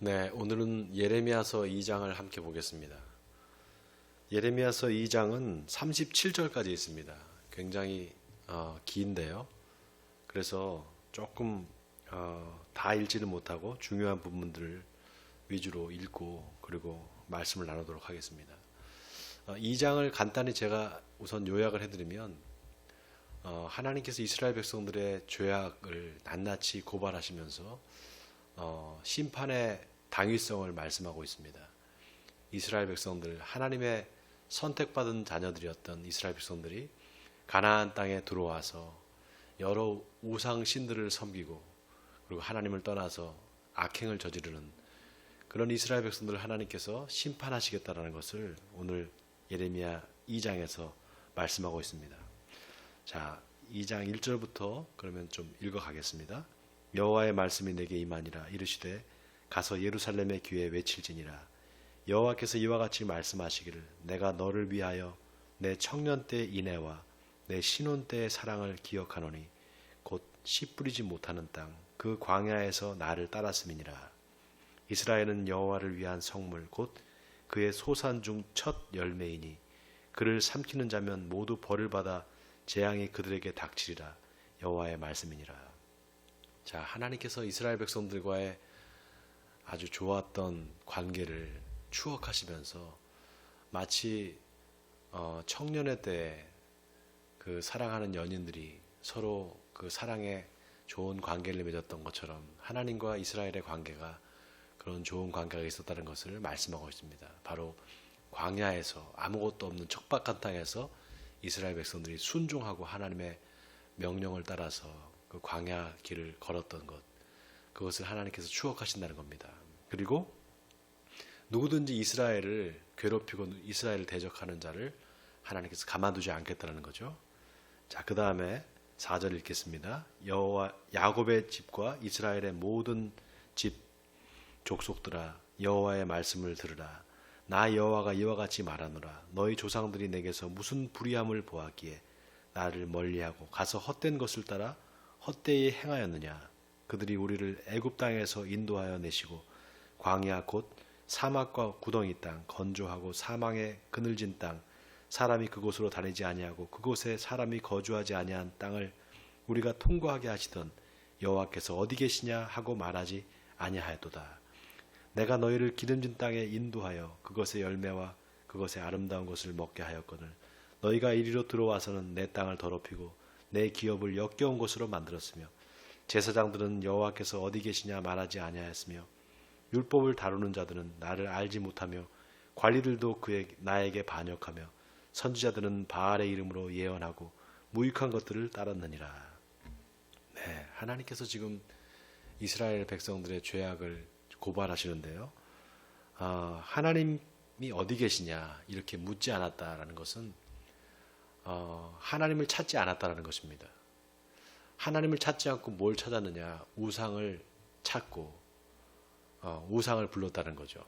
네, 오늘은 예레미야서 2장을 함께 보겠습니다. 예레미야서 2장은 37절까지 있습니다. 굉장히 긴데요. 그래서 조금 다 읽지는 못하고 중요한 부분들을 위주로 읽고 그리고 말씀을 나누도록 하겠습니다. 2장을 간단히 제가 우선 요약을 해드리면 하나님께서 이스라엘 백성들의 죄악을 낱낱이 고발하시면서 심판의 당위성을 말씀하고 있습니다. 이스라엘 백성들, 하나님의 선택받은 자녀들이었던 이스라엘 백성들이 가나안 땅에 들어와서 여러 우상 신들을 섬기고 그리고 하나님을 떠나서 악행을 저지르는 그런 이스라엘 백성들을 하나님께서 심판하시겠다라는 것을 오늘 예레미야 2장에서 말씀하고 있습니다. 자, 2장 1절부터 그러면 좀 읽어가겠습니다. 여호와의 말씀이 내게 임하니라. 이르시되 가서 예루살렘의 귀에 외칠지니라. 여호와께서 이와 같이 말씀하시기를 내가 너를 위하여 내 청년 때의 인애와 내 신혼 때의 사랑을 기억하노니 곧 씨 뿌리지 못하는 땅 그 광야에서 나를 따랐음이니라. 이스라엘은 여호와를 위한 성물 곧 그의 소산 중 첫 열매이니 그를 삼키는 자면 모두 벌을 받아 재앙이 그들에게 닥치리라. 여호와의 말씀이니라. 자, 하나님께서 이스라엘 백성들과의 아주 좋았던 관계를 추억하시면서 마치 청년의 때 그 사랑하는 연인들이 서로 그 사랑에 좋은 관계를 맺었던 것처럼 하나님과 이스라엘의 관계가 그런 좋은 관계가 있었다는 것을 말씀하고 있습니다. 바로 광야에서 아무것도 없는 척박한 땅에서 이스라엘 백성들이 순종하고 하나님의 명령을 따라서 그 광야 길을 걸었던 것, 그것을 하나님께서 추억하신다는 겁니다. 그리고 누구든지 이스라엘을 괴롭히고 이스라엘을 대적하는 자를 하나님께서 가만두지 않겠다는 거죠. 자, 그 다음에 4절 읽겠습니다. 여호와 야곱의 집과 이스라엘의 모든 집 족속들아 여호와의 말씀을 들으라. 나 여호와가 이와 같이 말하노라. 너희 조상들이 내게서 무슨 불의함을 보았기에 나를 멀리하고 가서 헛된 것을 따라 헛되이 행하였느냐. 그들이 우리를 애굽 땅에서 인도하여 내시고 광야 곧 사막과 구덩이 땅 건조하고 사망의 그늘진 땅 사람이 그곳으로 다니지 아니하고 그곳에 사람이 거주하지 아니한 땅을 우리가 통과하게 하시던 여호와께서 어디 계시냐 하고 말하지 아니하였도다. 내가 너희를 기름진 땅에 인도하여 그것의 열매와 그것의 아름다운 것을 먹게 하였거늘 너희가 이리로 들어와서는 내 땅을 더럽히고 내 기업을 역겨운 곳으로 만들었으며 제사장들은 여호와께서 어디 계시냐 말하지 아니하였으며 율법을 다루는 자들은 나를 알지 못하며 관리들도 나에게 반역하며 선지자들은 바알의 이름으로 예언하고 무익한 것들을 따랐느니라. 네, 하나님께서 지금 이스라엘 백성들의 죄악을 고발하시는데요. 하나님이 어디 계시냐 이렇게 묻지 않았다라는 것은 하나님을 찾지 않았다라는 것입니다. 하나님을 찾지 않고 뭘 찾았느냐? 우상을 찾고 우상을 불렀다는 거죠.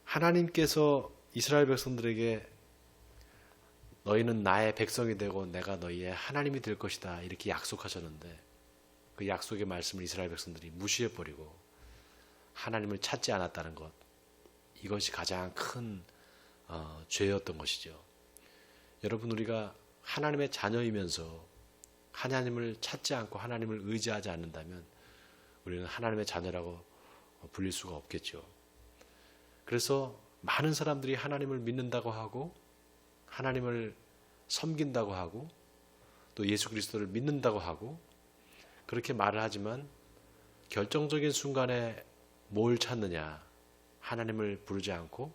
하나님께서 이스라엘 백성들에게 너희는 나의 백성이 되고 내가 너희의 하나님이 될 것이다 이렇게 약속하셨는데 그 약속의 말씀을 이스라엘 백성들이 무시해버리고 하나님을 찾지 않았다는 것, 이것이 가장 큰 죄였던 것이죠. 여러분, 우리가 하나님의 자녀이면서 하나님을 찾지 않고 하나님을 의지하지 않는다면 우리는 하나님의 자녀라고 불릴 수가 없겠죠. 그래서 많은 사람들이 하나님을 믿는다고 하고 하나님을 섬긴다고 하고 또 예수 그리스도를 믿는다고 하고 그렇게 말을 하지만 결정적인 순간에 뭘 찾느냐? 하나님을 부르지 않고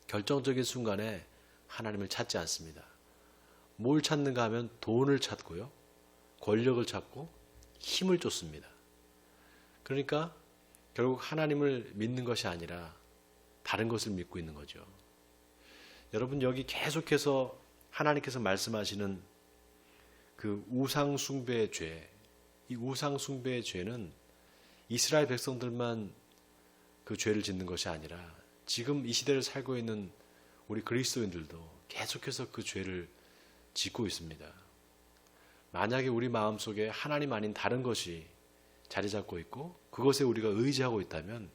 결정적인 순간에 하나님을 찾지 않습니다. 뭘 찾는가 하면 돈을 찾고요. 권력을 찾고 힘을 쫓습니다. 그러니까 결국 하나님을 믿는 것이 아니라 다른 것을 믿고 있는 거죠. 여러분, 여기 계속해서 하나님께서 말씀하시는 그 우상 숭배의 죄, 이 우상 숭배의 죄는 이스라엘 백성들만 그 죄를 짓는 것이 아니라 지금 이 시대를 살고 있는 우리 그리스도인들도 계속해서 그 죄를 짓고 있습니다. 만약에 우리 마음속에 하나님 아닌 다른 것이 자리 잡고 있고 그것에 우리가 의지하고 있다면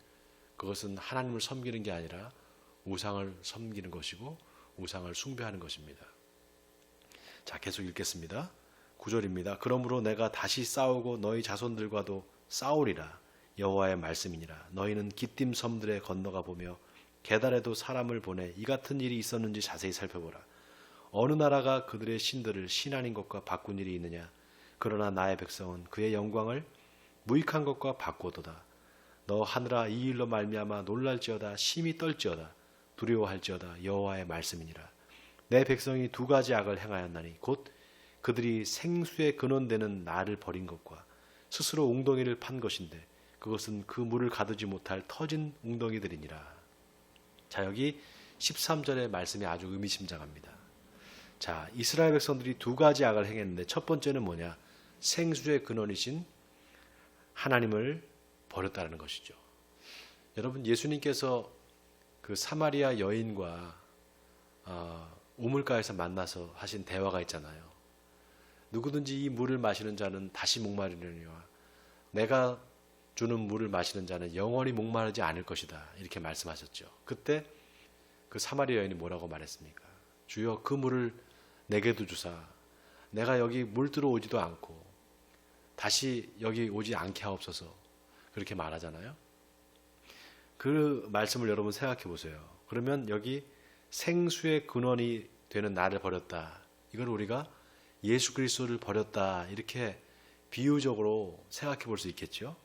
그것은 하나님을 섬기는 게 아니라 우상을 섬기는 것이고 우상을 숭배하는 것입니다. 자, 계속 읽겠습니다. 9절입니다. 그러므로 내가 다시 싸우고 너희 자손들과도 싸우리라. 여호와의 말씀이니라. 너희는 기띔 섬들에 건너가 보며 게달에도 사람을 보내 이 같은 일이 있었는지 자세히 살펴보라. 어느 나라가 그들의 신들을 신 아닌 것과 바꾼 일이 있느냐. 그러나 나의 백성은 그의 영광을 무익한 것과 바꾸도다. 너 하늘아, 이 일로 말미암아 놀랄지어다. 심히 떨지어다. 두려워할지어다. 여호와의 말씀이니라. 내 백성이 두 가지 악을 행하였나니 곧 그들이 생수의 근원되는 나를 버린 것과 스스로 웅덩이를 판 것인데 그것은 그 물을 가두지 못할 터진 웅덩이들이니라. 자, 여기 13절의 말씀이 아주 의미심장합니다. 자, 이스라엘 백성들이 두 가지 악을 행했는데 첫 번째는 뭐냐? 생수의 근원이신 하나님을 버렸다는 것이죠. 여러분, 예수님께서 그 사마리아 여인과 우물가에서 만나서 하신 대화가 있잖아요. 누구든지 이 물을 마시는 자는 다시 목마르려니와 내가 주는 물을 마시는 자는 영원히 목마르지 않을 것이다. 이렇게 말씀하셨죠. 그때 그 사마리아 여인이 뭐라고 말했습니까? 주여, 그 물을 내게도 주사 내가 여기 물 들어오지도 않고 다시 여기 오지 않게 하옵소서. 그렇게 말하잖아요. 그 말씀을 여러분 생각해 보세요. 그러면 여기 생수의 근원이 되는 나를 버렸다. 이걸 우리가 예수 그리스도를 버렸다. 이렇게 비유적으로 생각해 볼 수 있겠죠.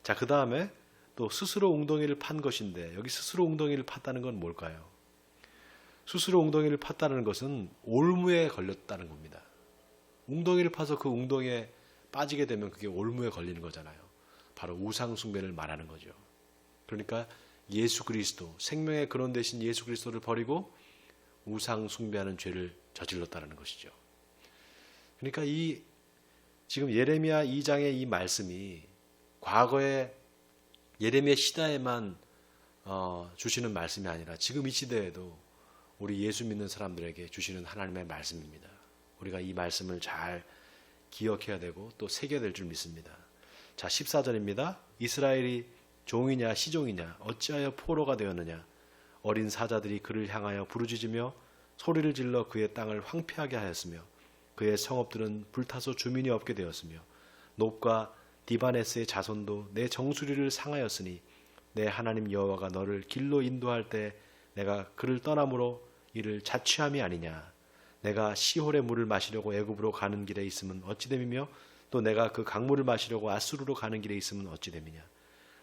자, 그 다음에 또 스스로 웅덩이를 판 것인데 여기 스스로 웅덩이를 팠다는 건 뭘까요? 스스로 웅덩이를 팠다는 것은 올무에 걸렸다는 겁니다. 웅덩이를 파서 그 웅덩이에 빠지게 되면 그게 올무에 걸리는 거잖아요. 바로 우상 숭배를 말하는 거죠. 그러니까 예수 그리스도, 생명의 근원 되신 예수 그리스도를 버리고 우상 숭배하는 죄를 저질렀다는 것이죠. 그러니까 이 지금 예레미야 2장의 이 말씀이 과거에 예레미야 시대에만 주시는 말씀이 아니라 지금 이 시대에도 우리 예수 믿는 사람들에게 주시는 하나님의 말씀입니다. 우리가 이 말씀을 잘 기억해야 되고 또 새겨야 될 줄 믿습니다. 자, 14절입니다. 이스라엘이 종이냐 시종이냐 어찌하여 포로가 되었느냐. 어린 사자들이 그를 향하여 부르짖으며 소리를 질러 그의 땅을 황폐하게 하였으며 그의 성읍들은 불타서 주민이 없게 되었으며 놉과 디바네스의 자손도 내 정수리를 상하였으니 내 하나님 여호와가 너를 길로 인도할 때 내가 그를 떠남으로 이를 자취함이 아니냐. 내가 시홀의 물을 마시려고 애굽으로 가는 길에 있으면 어찌 됨이며 또 내가 그 강물을 마시려고 아수르로 가는 길에 있으면 어찌 됨이냐.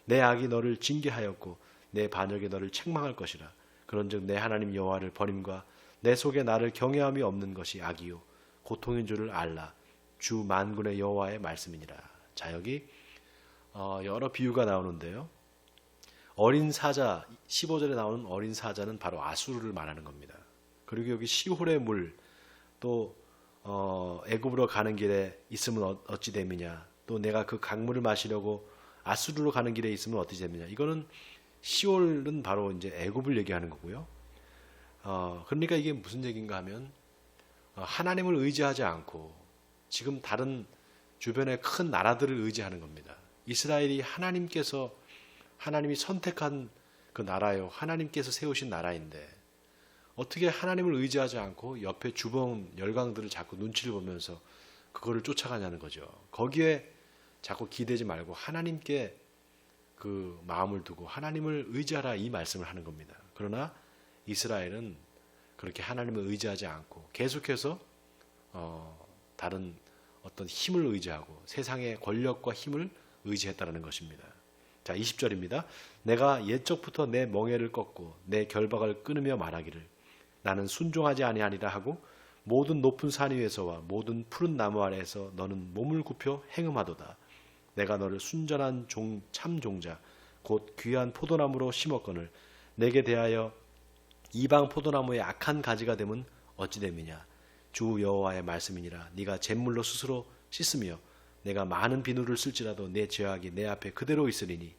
내 악이 너를 징계하였고 내 반역이 너를 책망할 것이라. 그런즉 내 하나님 여호와를 버림과 내 속에 나를 경외함이 없는 것이 악이요 고통인 줄을 알라. 주 만군의 여호와의 말씀이니라. 자, 여기 여러 비유가 나오는데요. 어린 사자, 15절에 나오는 어린 사자는 바로 아수르를 말하는 겁니다. 그리고 여기 시홀의 물, 또 애굽으로 가는 길에 있으면 어찌 됨이냐. 또 내가 그 강물을 마시려고 아수르로 가는 길에 있으면 어찌 됨이냐. 이거는 시홀은 바로 이제 애굽을 얘기하는 거고요. 그러니까 이게 무슨 얘기인가 하면 하나님을 의지하지 않고 지금 다른 주변의 큰 나라들을 의지하는 겁니다. 이스라엘이 하나님이 선택한 그 나라요. 하나님께서 세우신 나라인데 어떻게 하나님을 의지하지 않고 옆에 주변 열강들을 자꾸 눈치를 보면서 그거를 쫓아가냐는 거죠. 거기에 자꾸 기대지 말고 하나님께 그 마음을 두고 하나님을 의지하라 이 말씀을 하는 겁니다. 그러나 이스라엘은 그렇게 하나님을 의지하지 않고 계속해서 다른 어떤 힘을 의지하고 세상의 권력과 힘을 의지했다는 것입니다. 자, 20절입니다. 내가 옛적부터 내 멍에를 꺾고 내 결박을 끊으며 말하기를 나는 순종하지 아니하리라 하고 모든 높은 산 위에서와 모든 푸른 나무 아래에서 너는 몸을 굽혀 행음하도다. 내가 너를 순전한 참 종자 곧 귀한 포도나무로 심었거늘 내게 대하여 이방 포도나무의 악한 가지가 되면 어찌 됨이냐. 주 여호와의 말씀이니라. 네가 잿물로 스스로 씻으며 내가 많은 비누를 쓸지라도 내 죄악이 내 앞에 그대로 있으리니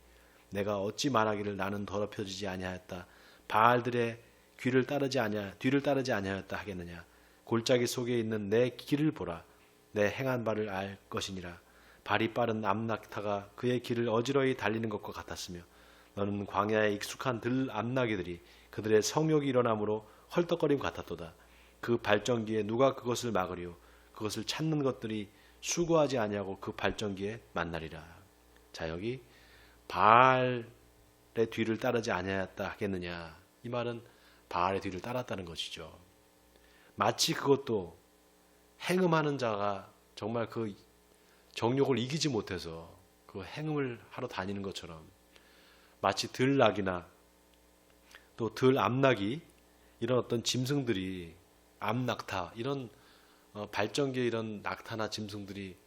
내가 어찌 말하기를 나는 더럽혀지지 아니하였다. 바알들의 뒤를 따르지 아니하였다 하겠느냐. 골짜기 속에 있는 내 길을 보라. 내 행한 바를 알 것이니라. 발이 빠른 암낙타가 그의 길을 어지러이 달리는 것과 같았으며 너는 광야에 익숙한 들 암나귀들이 그들의 성욕이 일어남으로 헐떡거림 같았도다. 그 발전기에 누가 그것을 막으리요 그것을 찾는 것들이 수고하지 아니하고 그 발전기에 만나리라. 자, 여기 바알의 뒤를 따르지 아니하였다 하겠느냐. 이 말은 바알의 뒤를 따랐다는 것이죠. 마치 그것도 행음하는 자가 정말 그 정욕을 이기지 못해서 그 행음을 하러 다니는 것처럼 마치 들낙이나 또 들암낙이 이런 어떤 짐승들이 암낙타 이런 발전기에 이런 낙타나 짐승들이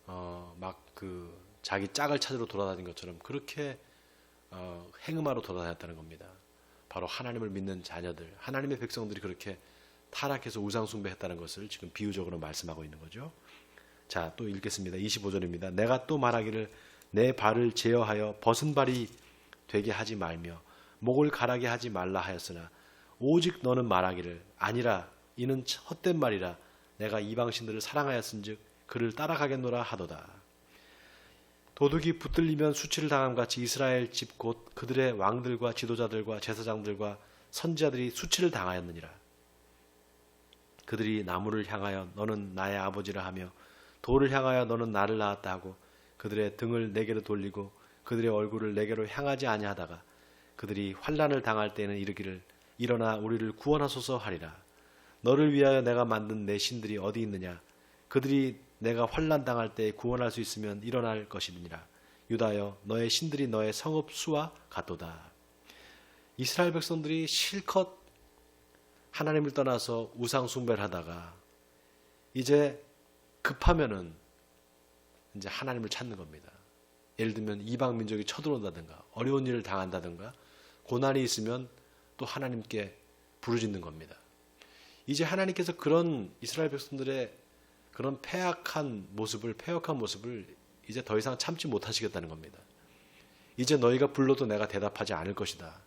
막 그 자기 짝을 찾으러 돌아다닌 것처럼 그렇게 행음하러 돌아다녔다는 겁니다. 바로 하나님을 믿는 자녀들, 하나님의 백성들이 그렇게 타락해서 우상 숭배했다는 것을 지금 비유적으로 말씀하고 있는 거죠. 자, 또 읽겠습니다. 25절입니다. 내가 또 말하기를 내 발을 제어하여 벗은 발이 되게 하지 말며 목을 가라게 하지 말라 하였으나 오직 너는 말하기를 아니라 이는 헛된 말이라 내가 이방신들을 사랑하였은즉 그를 따라가겠노라 하도다. 도둑이 붙들리면 수치를 당함같이 이스라엘 집 곧 그들의 왕들과 지도자들과 제사장들과 선지자들이 수치를 당하였느니라. 그들이 나무를 향하여 너는 나의 아버지라 하며 돌을 향하여 너는 나를 낳았다 하고 그들의 등을 내게로 돌리고 그들의 얼굴을 내게로 향하지 아니하다가 그들이 환난을 당할 때에는 이르기를 일어나 우리를 구원하소서 하리라. 너를 위하여 내가 만든 내 신들이 어디 있느냐. 그들이 내가 환난 당할 때 구원할 수 있으면 일어날 것이니라. 유다여 너의 신들이 너의 성읍 수와 같도다. 이스라엘 백성들이 실컷 하나님을 떠나서 우상 숭배를 하다가 이제 급하면은 이제 하나님을 찾는 겁니다. 예를 들면 이방 민족이 쳐들어온다든가 어려운 일을 당한다든가 고난이 있으면 또 하나님께 부르짖는 겁니다. 이제 하나님께서 그런 이스라엘 백성들의 그런 패역한 모습을 이제 더 이상 참지 못하시겠다는 겁니다. 이제 너희가 불러도 내가 대답하지 않을 것이다.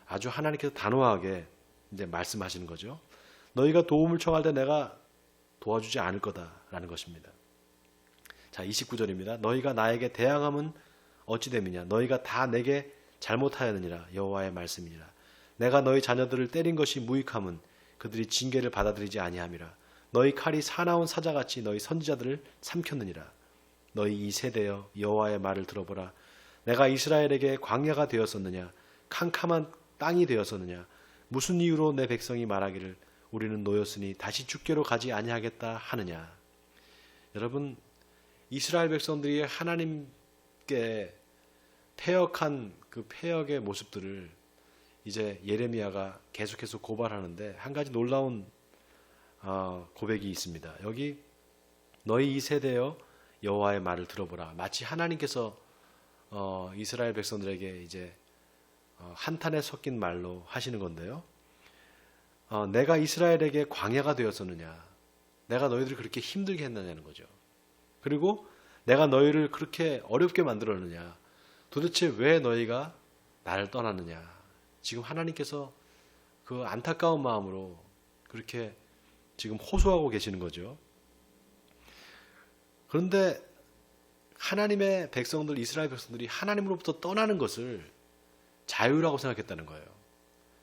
아주 하나님께서 단호하게 이제 말씀하시는 거죠. 너희가 도움을 청할 때 내가 도와주지 않을 거다라는 것입니다. 자, 29절입니다. 너희가 나에게 대항함은 어찌 됨이냐. 너희가 다 내게 잘못하였느니라. 여호와의 말씀이니라. 내가 너희 자녀들을 때린 것이 무익함은 그들이 징계를 받아들이지 아니함이라. 너희 칼이 사나운 사자같이 너희 선지자들을 삼켰느니라. 너희 이 세대여 여호와의 말을 들어보라. 내가 이스라엘에게 광야가 되었었느냐. 캄캄한 땅이 되었었느냐. 무슨 이유로 내 백성이 말하기를 우리는 노였으니 다시 죽게로 가지 아니하겠다 하느냐. 여러분, 이스라엘 백성들이 하나님께 패역한 그 패역의 모습들을 이제 예레미야가 계속해서 고발하는데 한 가지 놀라운 고백이 있습니다. 여기 너희 이 세대여 여호와의 말을 들어보라. 마치 하나님께서 이스라엘 백성들에게 이제 한탄에 섞인 말로 하시는 건데요. 내가 이스라엘에게 광야가 되었었느냐. 내가 너희들을 그렇게 힘들게 했느냐는 거죠. 그리고 내가 너희를 그렇게 어렵게 만들었느냐. 도대체 왜 너희가 나를 떠났느냐. 지금 하나님께서 그 안타까운 마음으로 그렇게 지금 호소하고 계시는 거죠. 그런데 하나님의 백성들, 이스라엘 백성들이 하나님으로부터 떠나는 것을 자유라고 생각했다는 거예요.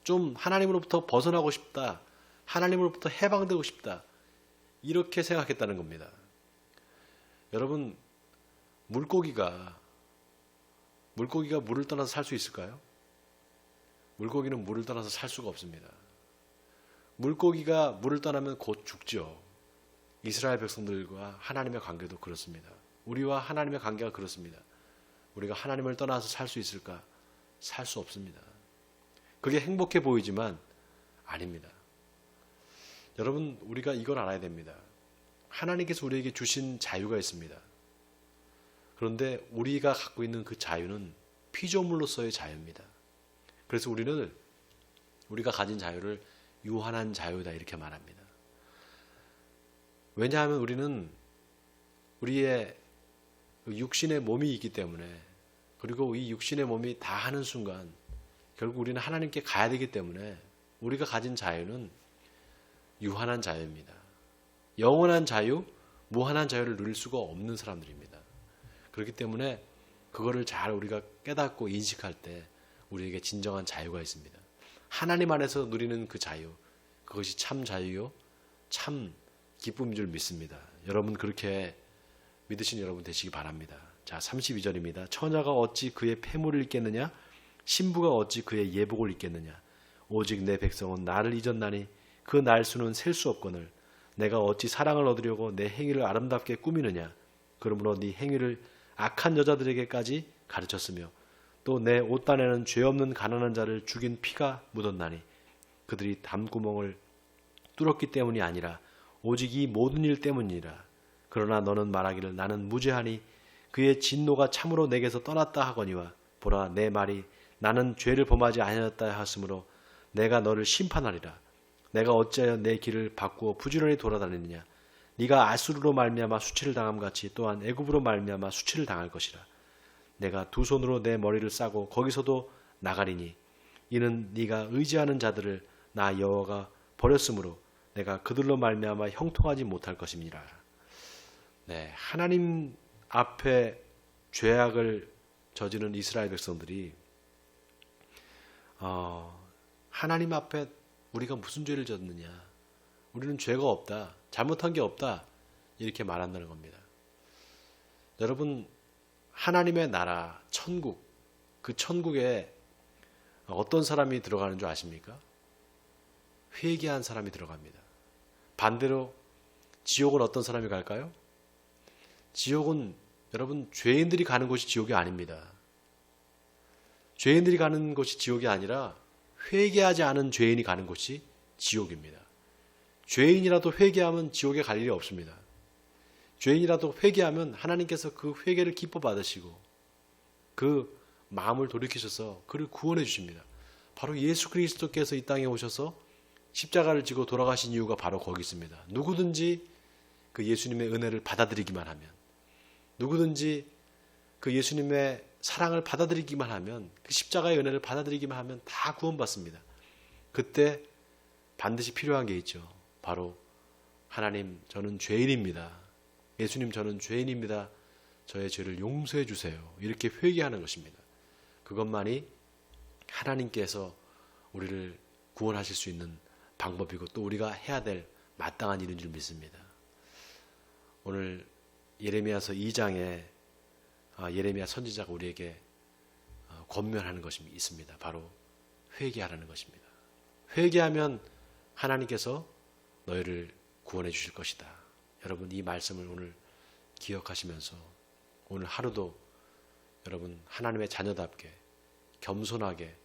좀 하나님으로부터 벗어나고 싶다. 하나님으로부터 해방되고 싶다. 이렇게 생각했다는 겁니다. 여러분, 물고기가 물을 떠나서 살 수 있을까요? 물고기는 물을 떠나서 살 수가 없습니다. 물고기가 물을 떠나면 곧 죽죠. 이스라엘 백성들과 하나님의 관계도 그렇습니다. 우리와 하나님의 관계가 그렇습니다. 우리가 하나님을 떠나서 살 수 있을까? 살 수 없습니다. 그게 행복해 보이지만 아닙니다. 여러분, 우리가 이걸 알아야 됩니다. 하나님께서 우리에게 주신 자유가 있습니다. 그런데 우리가 갖고 있는 그 자유는 피조물로서의 자유입니다. 그래서 우리가 가진 자유를 유한한 자유다 이렇게 말합니다. 왜냐하면 우리는 우리의 육신의 몸이 있기 때문에, 그리고 이 육신의 몸이 다 하는 순간 결국 우리는 하나님께 가야 되기 때문에 우리가 가진 자유는 유한한 자유입니다. 영원한 자유, 무한한 자유를 누릴 수가 없는 사람들입니다. 그렇기 때문에 그거를 잘 우리가 깨닫고 인식할 때 우리에게 진정한 자유가 있습니다. 하나님 안에서 누리는 그 자유, 그것이 참 자유요, 참 기쁨인 줄 믿습니다. 여러분 그렇게 믿으신 여러분 되시기 바랍니다. 자, 32절입니다. 처녀가 어찌 그의 폐물을 입겠느냐? 신부가 어찌 그의 예복을 입겠느냐? 오직 내 백성은 나를 잊었나니 그 날수는 셀 수 없거늘 내가 어찌 사랑을 얻으려고 내 행위를 아름답게 꾸미느냐? 그러므로 네 행위를 악한 여자들에게까지 가르쳤으며 또 내 옷단에는 죄 없는 가난한 자를 죽인 피가 묻었나니 그들이 담구멍을 뚫었기 때문이 아니라 오직 이 모든 일 때문이라. 그러나 너는 말하기를 나는 무죄하니 그의 진노가 참으로 내게서 떠났다 하거니와 보라 내 말이 나는 죄를 범하지 아니하였다 하였으므로 내가 너를 심판하리라. 내가 어찌하여 내 길을 바꾸어 부지런히 돌아다니느냐? 네가 아수르로 말미암아 수치를 당함 같이 또한 애굽으로 말미암아 수치를 당할 것이라. 내가 두 손으로 내 머리를 싸고 거기서도 나가리니 이는 네가 의지하는 자들을 나 여호와가 버렸으므로 내가 그들로 말미암아 형통하지 못할 것입니다. 네, 하나님 앞에 죄악을 저지른 이스라엘 백성들이 하나님 앞에 우리가 무슨 죄를 졌느냐? 우리는 죄가 없다. 잘못한 게 없다. 이렇게 말한다는 겁니다. 여러분, 하나님의 나라, 천국, 그 천국에 어떤 사람이 들어가는 줄 아십니까? 회개한 사람이 들어갑니다. 반대로 지옥은 어떤 사람이 갈까요? 지옥은 여러분 죄인들이 가는 곳이 지옥이 아닙니다. 죄인들이 가는 곳이 지옥이 아니라 회개하지 않은 죄인이 가는 곳이 지옥입니다. 죄인이라도 회개하면 지옥에 갈 일이 없습니다. 죄인이라도 회개하면 하나님께서 그 회개를 기뻐 받으시고 그 마음을 돌이키셔서 그를 구원해 주십니다. 바로 예수 그리스도께서 이 땅에 오셔서 십자가를 지고 돌아가신 이유가 바로 거기 있습니다. 누구든지 그 예수님의 은혜를 받아들이기만 하면, 누구든지 그 예수님의 사랑을 받아들이기만 하면, 그 십자가의 은혜를 받아들이기만 하면 다 구원받습니다. 그때 반드시 필요한 게 있죠. 바로 하나님, 저는 죄인입니다. 예수님, 저는 죄인입니다. 저의 죄를 용서해 주세요. 이렇게 회개하는 것입니다. 그것만이 하나님께서 우리를 구원하실 수 있는 방법이고 또 우리가 해야 될 마땅한 일인 줄 믿습니다. 오늘 예레미야서 2장에 예레미야 선지자가 우리에게 권면하는 것이 있습니다. 바로 회개하라는 것입니다. 회개하면 하나님께서 너희를 구원해 주실 것이다. 여러분 이 말씀을 오늘 기억하시면서 오늘 하루도 여러분 하나님의 자녀답게 겸손하게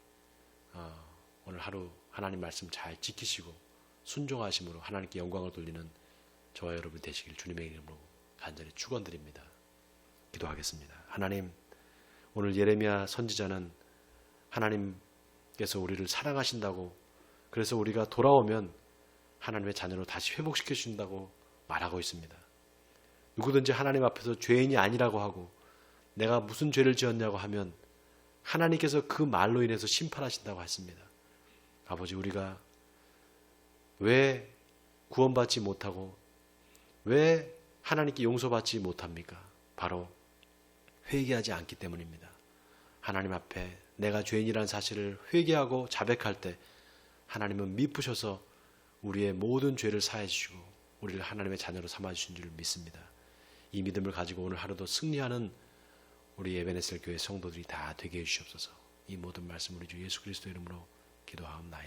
오늘 하루 하나님 말씀 잘 지키시고 순종하심으로 하나님께 영광을 돌리는 저와 여러분 되시길 주님의 이름으로 간절히 축원드립니다. 기도하겠습니다. 하나님, 오늘 예레미야 선지자는 하나님께서 우리를 사랑하신다고, 그래서 우리가 돌아오면 하나님의 자녀로 다시 회복시켜 주신다고 말하고 있습니다. 누구든지 하나님 앞에서 죄인이 아니라고 하고 내가 무슨 죄를 지었냐고 하면 하나님께서 그 말로 인해서 심판하신다고 했습니다. 아버지, 우리가 왜 구원받지 못하고 왜 하나님께 용서받지 못합니까? 바로 회개하지 않기 때문입니다. 하나님 앞에 내가 죄인이라는 사실을 회개하고 자백할 때 하나님은 미쁘셔서 우리의 모든 죄를 사해 주시고 우리를 하나님의 자녀로 삼아주신 줄 믿습니다. 이 믿음을 가지고 오늘 하루도 승리하는 우리 에베네셀 교회 성도들이 다 되게 해주시옵소서. 이 모든 말씀 우리 주 예수 그리스도 이름으로 기도하옵나이다.